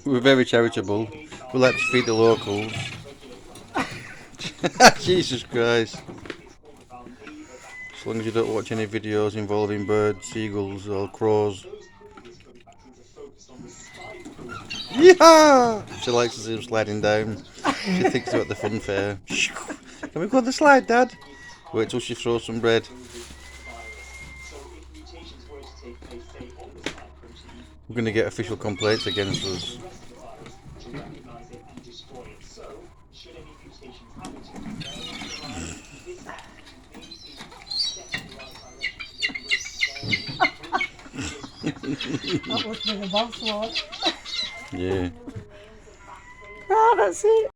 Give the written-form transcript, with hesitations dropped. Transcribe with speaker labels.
Speaker 1: We're very charitable. We like to feed the locals. Jesus Christ. As long as you don't watch any videos involving birds, seagulls or crows. Yeah! She likes to see them sliding down. She thinks about the fun fair. Can we go on the slide, Dad? Wait till she throws some bread. We're going to get official complaints against us.
Speaker 2: That must be the boss one.
Speaker 1: Yeah.
Speaker 2: Ah, that's it.